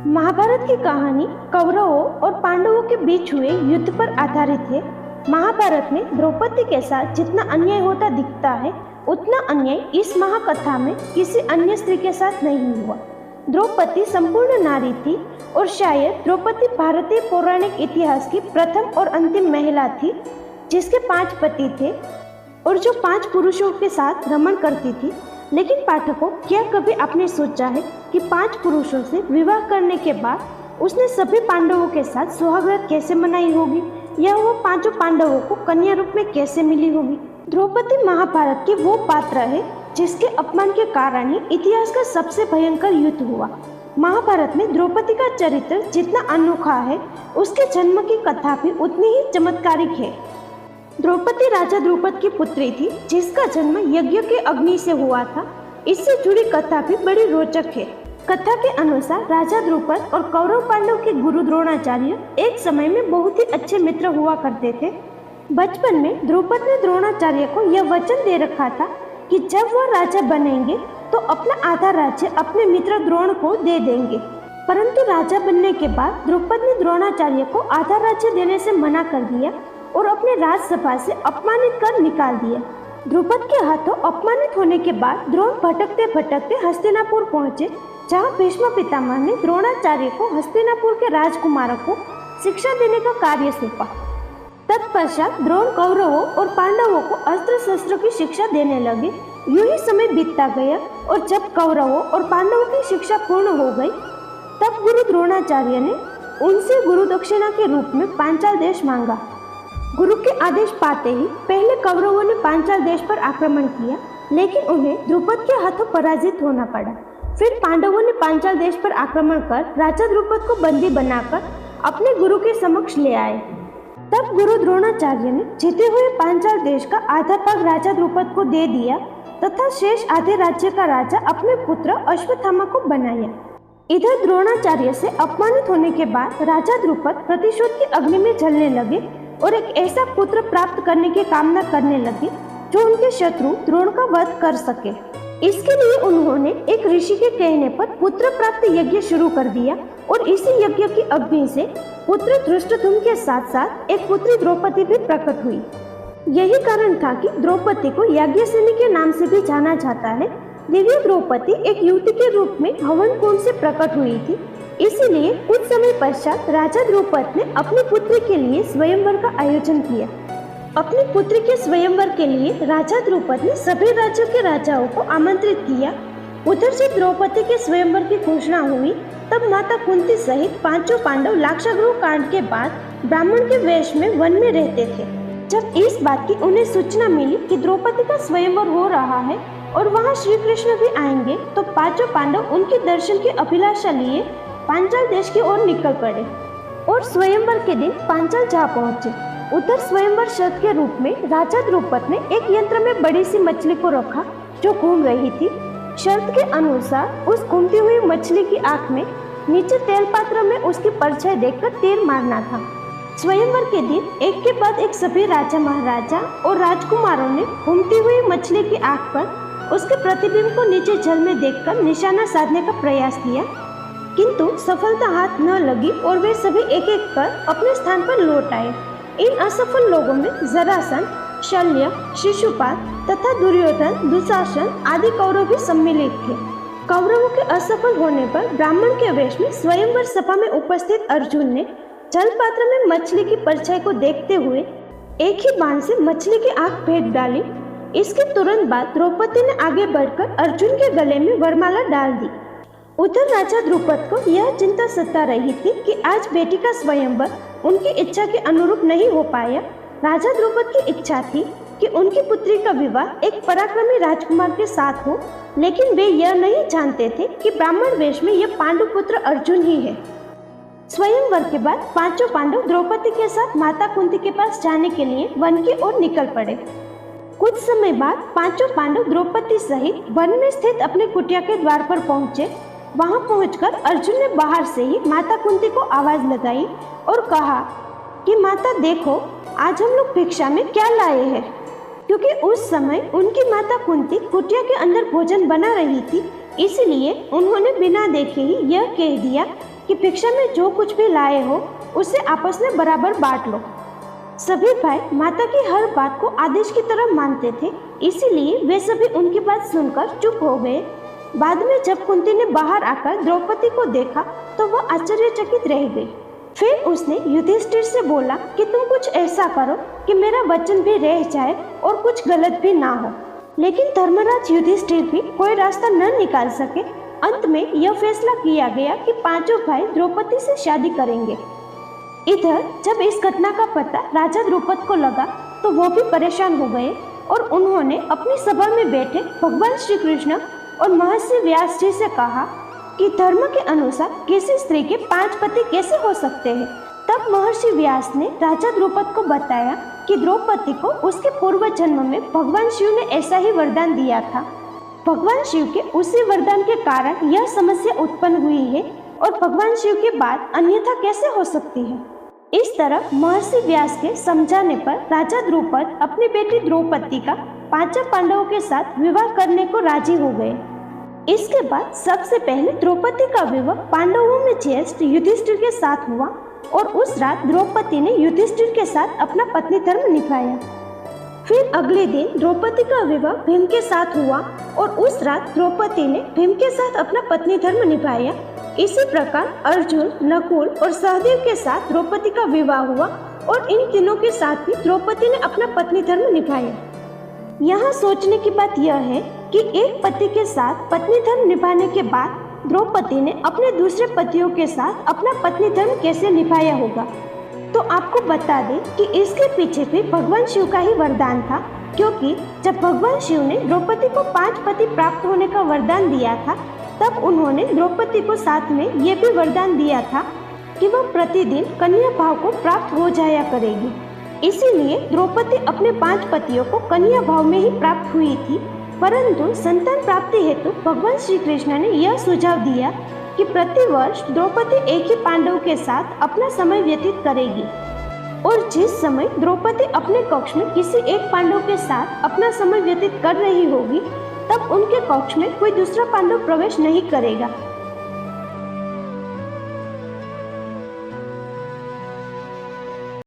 महाभारत की कहानी कौरवों और पांडवों के बीच हुए युद्ध पर आधारित है। महाभारत में द्रौपदी के साथ जितना अन्याय होता दिखता है, उतना अन्याय इस महाकथा में किसी अन्य स्त्री के साथ नहीं हुआ। द्रौपदी संपूर्ण नारी थी और शायद द्रौपदी भारतीय पौराणिक इतिहास की प्रथम और अंतिम महिला थी जिसके 5 पति थे और जो 5 पुरुषों के साथ रमण करती थी। लेकिन पाठकों, क्या कभी आपने सोचा है कि 5 पुरुषों से विवाह करने के बाद उसने सभी पांडवों के साथ सुहागरात कैसे मनाई होगी, या वो 5 पांडवों को कन्या रूप में कैसे मिली होगी। द्रौपदी महाभारत की वो पात्र है जिसके अपमान के कारण ही इतिहास का सबसे भयंकर युद्ध हुआ। महाभारत में द्रौपदी का चरित्र जितना अनोखा है, उसके जन्म की कथा भी उतनी ही चमत्कारिक है। द्रौपदी राजा द्रुपद की पुत्री थी जिसका जन्म यज्ञ के अग्नि से हुआ था। इससे जुड़ी कथा भी बड़ी रोचक है। कथा के अनुसार राजा द्रुपद और कौरव पांडव के गुरु द्रोणाचार्य एक समय में बहुत ही अच्छे मित्र हुआ करते थे। बचपन में द्रुपद ने द्रोणाचार्य को यह वचन दे रखा था कि जब वह राजा बनेंगे तो अपना आधा राज्य अपने मित्र द्रोण को दे देंगे। परंतु राजा बनने के बाद द्रुपद ने द्रोणाचार्य को आधा राज्य देने से मना कर दिया और अपने राजसभा से अपमानित कर निकाल दिया। द्रुपद के हाथों अपमानित होने के बाद द्रोण भटकते भटकते हस्तिनापुर पहुंचे, जहां भीष्म पितामह ने द्रोणाचार्य को हस्तिनापुर के राजकुमारों को शिक्षा देने का कार्य सौंपा। तत्पश्चात द्रोण कौरवों और पांडवों को अस्त्र शस्त्र की शिक्षा देने लगे। यूं ही समय बीतता गया और जब कौरवों और पांडवों की शिक्षा पूर्ण हो गई, तब गुरु द्रोणाचार्य ने उनसे गुरु दक्षिणा के रूप में पांचाल देश मांगा। गुरु के आदेश पाते ही पहले कौरवों ने पांचाल देश पर आक्रमण किया, लेकिन उन्हें द्रुपद के हाथों पराजित होना पड़ा। फिर पांडवों ने पांचाल देश पर आक्रमण कर राजा द्रुपद को बंदी बनाकर अपने गुरु के समक्ष ले आए। तब गुरु द्रोणाचार्य ने जीते हुए पांचाल देश का आधा भाग राजा द्रुपद को दे दिया तथा शेष आधे राज्य का राजा अपने पुत्र अश्वत्थामा को बनाया। इधर द्रोणाचार्य से अपमानित होने के बाद राजा द्रुपद प्रतिशोध की अग्नि में जलने लगे और एक ऐसा पुत्र प्राप्त करने की कामना करने लगे जो उनके शत्रु द्रोण का वध कर सके। इसके लिए उन्होंने एक ऋषि के कहने पर पुत्र प्राप्त यज्ञ शुरू कर दिया और इसी यज्ञ की अग्नि से पुत्र धृष्टद्युम्न के साथ साथ एक पुत्री द्रौपदी भी प्रकट हुई। यही कारण था कि द्रौपदी को याज्ञसेनी के नाम से भी जाना जाता है। दिव्य द्रौपदी एक युवती के रूप में हवन कुंड से प्रकट हुई थी। इसीलिए कुछ समय पश्चात राजा द्रुपद ने अपनी पुत्री के लिए स्वयंवर का आयोजन किया। अपनी पुत्री के स्वयंवर के लिए राजा द्रुपद ने सभी राज्यों के राजाओं को आमंत्रित किया। उधर जब द्रौपदी के स्वयंवर की घोषणा हुई, तब माता कुंती सहित 5 पांडव लाक्षागृह कांड के बाद ब्राह्मण के वेश में वन में रहते थे। जब इस बात की उन्हें सूचना मिली कि द्रौपदी का स्वयंवर हो रहा है और वहाँ श्री कृष्ण भी आएंगे, तो 5 पांडव उनके दर्शन की अभिलाषा लिए पांचाल देश की ओर निकल पड़े और स्वयंवर के दिन पांचाल जा पहुंचे। उधर स्वयंवर शर्त के रूप में राजा द्रुपद ने एक यंत्र में बड़ी सी मछली को रखा जो घूम रही थी। शर्त के अनुसार उस घूमती हुई मछली की आंख में नीचे तेल पात्र में उसकी परछाई देखकर तीर मारना था। स्वयंवर के दिन एक के बाद एक सभी राजा महाराजा और राजकुमारों ने घूमती हुई मछली की आंख पर उसके प्रतिबिंब को नीचे जल में देखकर निशाना साधने का प्रयास किया, किंतु सफलता हाथ न लगी और वे सभी एक एक कर अपने स्थान पर लौट आए। इन असफल लोगों में जरासंध, शल्य, शिशुपाल तथा दुर्योधन, दुशासन आदि कौरव भी सम्मिलित थे। कौरवों के असफल होने पर ब्राह्मण के वेश में स्वयंवर सभा में उपस्थित अर्जुन ने जल पात्र में मछली की परछाई को देखते हुए एक ही बाण से मछली की आंख भेद डाली। इसके तुरंत बाद द्रौपदी ने आगे बढ़कर अर्जुन के गले में वरमाला डाल दी। उधर राजा द्रुपद को यह चिंता सता रही थी कि आज बेटी का स्वयंवर उनकी इच्छा के अनुरूप नहीं हो पाया। राजा द्रुपद की इच्छा थी कि उनकी पुत्री का विवाह एक पराक्रमी राजकुमार के साथ हो, लेकिन वे यह नहीं जानते थे कि ब्राह्मण वेश में यह पांडुपुत्र अर्जुन ही है। स्वयंवर के बाद 5 पांडव द्रौपदी के साथ माता कुंती के पास जाने के लिए वन की ओर निकल पड़े। कुछ समय बाद 5 पांडव द्रौपदी सहित वन में स्थित अपने कुटिया के द्वार पर पहुंचे। वहां पहुंचकर अर्जुन ने बाहर से ही माता कुंती को आवाज लगाई और कहा कि माता देखो, आज हम लोग भिक्षा में क्या लाए हैं। क्योंकि उस समय उनकी माता कुंती कुटिया के अंदर भोजन बना रही थी, इसलिए उन्होंने बिना देखे ही यह कह दिया कि भिक्षा में जो कुछ भी लाए हो उसे आपस में बराबर बांट लो। सभी भाई माता की हर बात को आदेश की तरह मानते थे, इसीलिए वे सभी उनकी बात सुनकर चुप हो गए। बाद में जब कुंती ने बाहर आकर द्रौपदी को देखा तो वह आश्चर्यचकित रह गई। फिर उसने युधिष्ठिर से बोला कि तुम कुछ ऐसा करो कि मेरा वचन भी रह जाए और कुछ गलत भी ना हो। लेकिन धर्मराज युधिष्ठिर भी कोई रास्ता न निकाल सके। अंत में यह फैसला किया गया कि पांचों भाई द्रौपदी से शादी करेंगे। इधर जब इस घटना का पता राजा द्रुपद को लगा तो वो भी परेशान हो गए और उन्होंने अपनी सभा में बैठे भगवान श्री कृष्ण और महर्षि व्यास जी से कहा कि धर्म के अनुसार किसी स्त्री के 5 पति कैसे हो सकते हैं। तब महर्षि व्यास ने राजा द्रुपद को बताया कि द्रौपदी को उसके पूर्व जन्म में भगवान शिव ने ऐसा ही वरदान दिया था। भगवान शिव के उसी वरदान के कारण यह समस्या उत्पन्न हुई है और भगवान शिव के बाद अन्यथा कैसे हो सकती है। इस तरह महर्षि व्यास के समझाने पर राजा द्रुपद अपनी बेटी द्रौपदी का 5 पांडवों के साथ विवाह करने को राजी हो गए। इसके बाद सबसे पहले द्रौपदी का विवाह पांडवों में ज्येष्ठ युधिष्ठिर के साथ हुआ और उस रात द्रौपदी ने युधिष्ठिर के साथ अपना पत्नी धर्म निभाया। फिर अगले दिन द्रौपदी का विवाह भीम के साथ हुआ और उस रात द्रौपदी ने भीम के साथ अपना पत्नी धर्म निभाया। इसी प्रकार अर्जुन, नकुल और सहदेव के साथ द्रौपदी का विवाह हुआ और इन तीनों के साथ भी द्रौपदी ने अपना पत्नी धर्म निभाया। यहाँ सोचने की बात यह है कि एक पति के साथ पत्नी धर्म निभाने के बाद द्रौपदी ने अपने दूसरे पतियों के साथ अपना पत्नी धर्म कैसे निभाया होगा। तो आपको बता दें कि इसके पीछे भी भगवान शिव का ही वरदान था, क्योंकि जब भगवान शिव ने द्रौपदी को 5 पति प्राप्त होने का वरदान दिया था तब उन्होंने द्रौपदी को साथ में ये भी वरदान दिया था कि वह प्रतिदिन कन्या भाव को प्राप्त हो जाया करेगी। इसीलिए द्रौपदी अपने 5 पतियों को कन्या भाव में ही प्राप्त हुई थी। परंतु संतान प्राप्ति हेतु भगवान श्री कृष्ण ने यह सुझाव दिया कि प्रतिवर्ष द्रौपदी एक ही पांडव के साथ अपना समय व्यतीत करेगी और जिस समय द्रौपदी अपने कक्ष में किसी एक पांडव के साथ अपना समय व्यतीत कर रही होगी तब उनके कक्ष में कोई दूसरा पांडव प्रवेश नहीं करेगा।